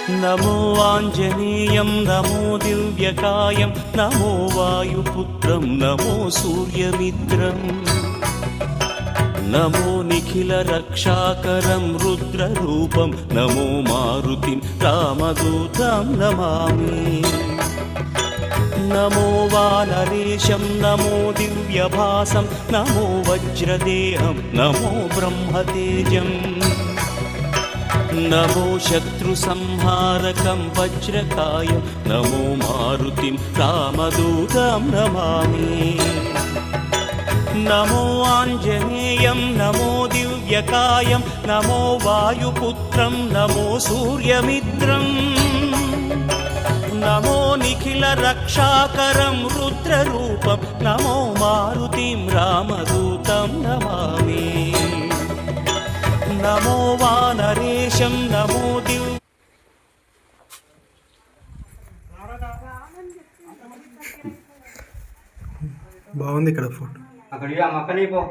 नमो आञ्जनेयं नमो दिव्यकायं नमो वायुपुत्रं नमो सूर्यमित्रम् नमो निखिलरक्षाकरं रुद्ररूपं नमो मारुतिं रामदूतं नमामि नमो वानरेशं नमो दिव्यभासं नमो वज्रदेहं नमो ब्रह्मतेजम् नमो शत्रुसंहारकं वज्रकायं नमो मारुतिं रामदूतं नमामि नमो आञ्जनेयं नमो दिव्यकायं नमो वायुपुत्रं नमो सूर्यमित्रम् नमो निखिलरक्षाकरं रुद्ररूपं नमो मारुतिं रामदूतं नमामि नमो वानरेशं नमो दिव्य బాగుంది ఇక్కడ ఫోటో అక్కడ మక్కని పో